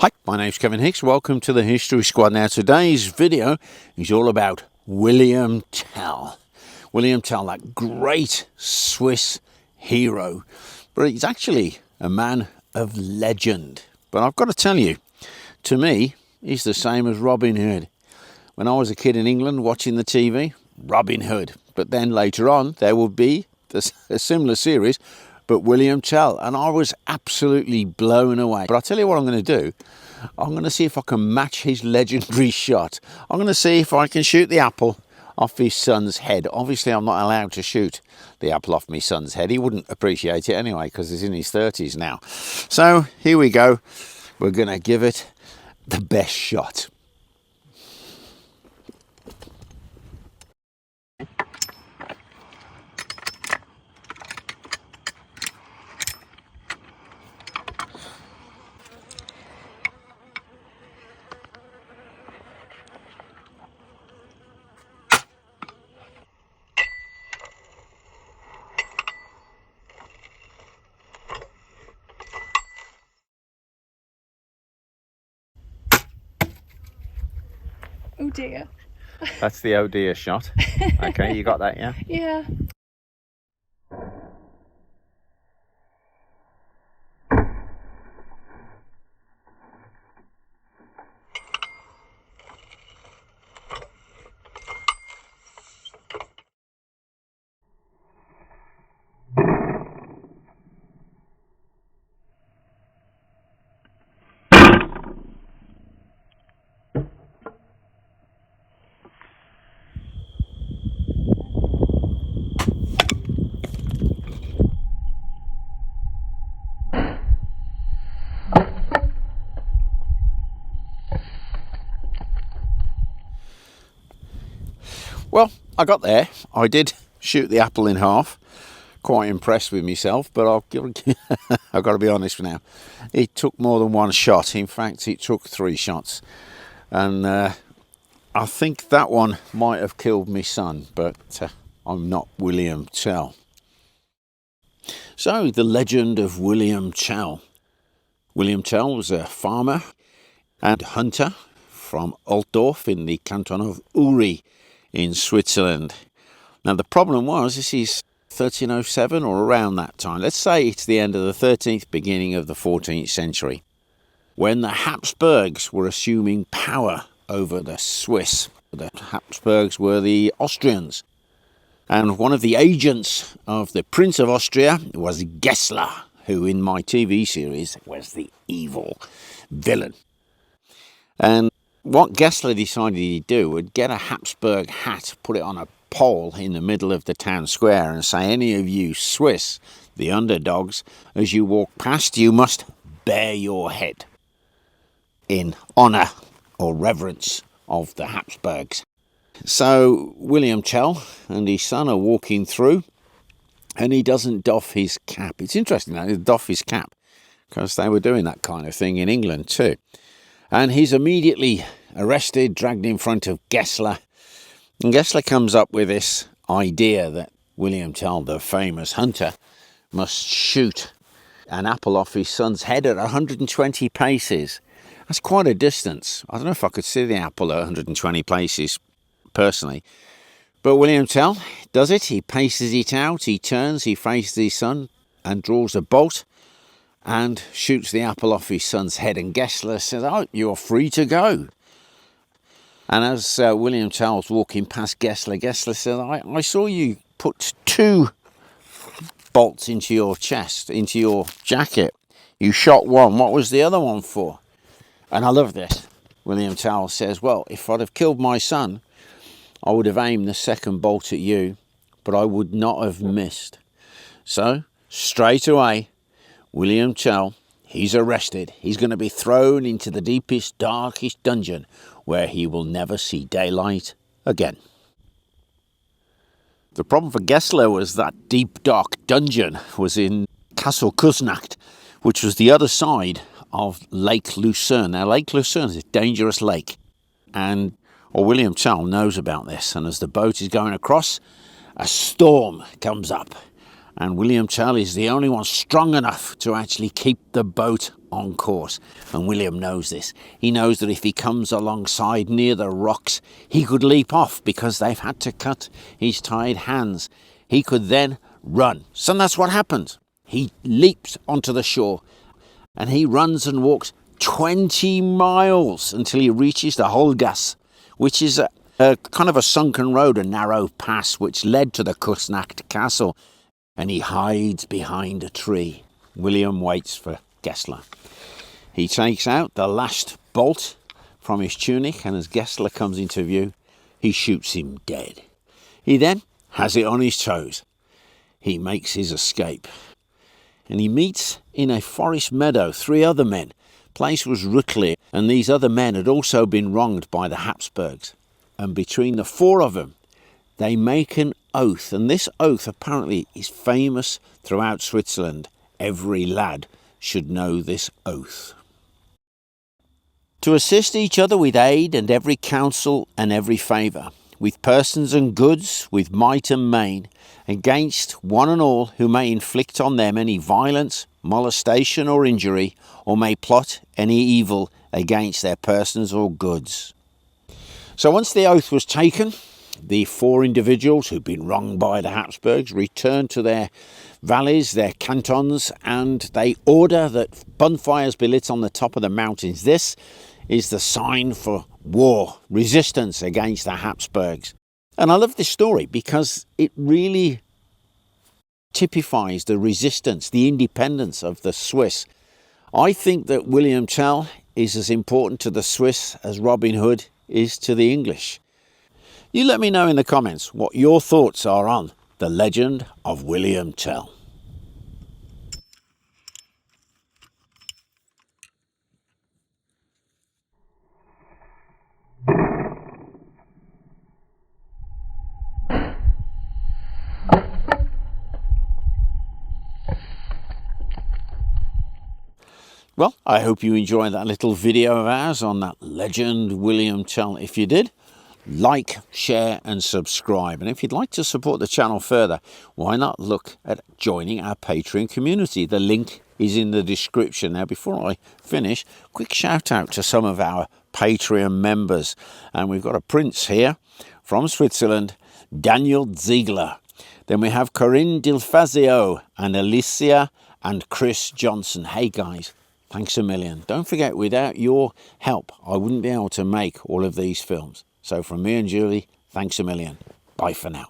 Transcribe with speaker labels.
Speaker 1: Hi, my name's Kevin Hicks. Welcome to the History Squad. Now, today's video is all about William Tell. William Tell, that great Swiss hero. But he's actually a man of legend. But I've got to tell you, to me, he's the same as Robin Hood. When I was a kid in England watching the TV, Robin Hood. But then later on, there would be a similar series, but William Tell, and I was absolutely blown away. But I'll tell you what I'm going to do. I'm going to see if I can match his legendary shot. I'm going to see if I can shoot the apple off his son's head. Obviously, I'm not allowed to shoot the apple off my son's head. He wouldn't appreciate it anyway, because he's in his 30s now. So here we go. We're going to give it the best shot.
Speaker 2: Oh dear.
Speaker 1: That's the oh dear shot. Okay, you got that, yeah?
Speaker 2: Yeah.
Speaker 1: Well, I got there. I did shoot the apple in half. Quite impressed with myself, but I've got to be honest now. It took more than one shot. In fact, it took 3 shots. And I think that one might have killed my son, but I'm not William Tell. So, the legend of William Tell. William Tell was a farmer and hunter from Altdorf in the canton of Uri in Switzerland. Now the problem was, this is 1307 or around that time. Let's say it's the end of the 13th, beginning of the 14th century, when the Habsburgs were assuming power over the Swiss. The Habsburgs were the Austrians. And one of the agents of the Prince of Austria was Gessler, who in my TV series was the evil villain. And what Gessler decided he'd do would get a Habsburg hat, put it on a pole in the middle of the town square and say, any of you Swiss, the underdogs, as you walk past, you must bare your head in honour or reverence of the Habsburgs. So William Tell and his son are walking through, and he doesn't doff his cap. It's interesting that he doff his cap, because they were doing that kind of thing in England too. And he's immediately arrested, dragged in front of Gessler. And Gessler comes up with this idea that William Tell, the famous hunter, must shoot an apple off his son's head at 120 paces. That's quite a distance. I don't know if I could see the apple at 120 paces personally. But William Tell does it. He paces it out. He turns, he faces his son and draws a bolt and shoots the apple off his son's head. And Gessler says, oh, you're free to go. And as William Tell's walking past Gessler, Gessler says, I saw you put 2 bolts into your chest, into your jacket. You shot one. What was the other one for? And I love this. William Tell says, well, if I'd have killed my son, I would have aimed the second bolt at you, but I would not have missed. So, straight away, William Tell, he's arrested. He's going to be thrown into the deepest, darkest dungeon where he will never see daylight again. The problem for Gessler was that deep, dark dungeon was in Castle Kuznacht, which was the other side of Lake Lucerne. Now, Lake Lucerne is a dangerous lake, and William Tell knows about this. And as the boat is going across, a storm comes up, And William Tell is the only one strong enough to actually keep the boat on course. And William knows this. He knows that if he comes alongside near the rocks, he could leap off because they've had to cut his tied hands. He could then run. So that's what happens. He leaps onto the shore and he runs and walks 20 miles until he reaches the Holgas, which is a kind of a sunken road, a narrow pass which led to the Kusnacht castle. And he hides behind a tree. William waits for Gessler. He takes out the last bolt from his tunic, and as Gessler comes into view, he shoots him dead. He then has it on his toes. He makes his escape. And he meets in a forest meadow 3 other men. Place was Rutli, and these other men had also been wronged by the Habsburgs. And between the 4 of them, they make an oath, and this oath apparently is famous throughout Switzerland. Every lad should know this oath. To assist each other with aid and every counsel and every favour, with persons and goods, with might and main, against one and all who may inflict on them any violence, molestation or injury, or may plot any evil against their persons or goods. So once the oath was taken, the 4 individuals who'd been wronged by the Habsburgs returned to their valleys, their cantons, and they order that bonfires be lit on the top of the mountains. This is the sign for war, resistance against the Habsburgs. And I love this story because it really typifies the resistance, the independence of the Swiss. I think that William Tell is as important to the Swiss as Robin Hood is to the English. You let me know in the comments what your thoughts are on the legend of William Tell. Well, I hope you enjoyed that little video of ours on that legend William Tell. If you did, like, share and subscribe. And if you'd like to support the channel further, why not look at joining our Patreon community? The link is in the description. Now, before I finish, quick shout out to some of our Patreon members. And we've got a prince here from Switzerland, Daniel Ziegler. Then we have Corinne Dilfazio and Alicia and Chris Johnson. Hey guys, thanks a million. Don't forget, without your help, I wouldn't be able to make all of these films. So from me and Julie, thanks a million. Bye for now.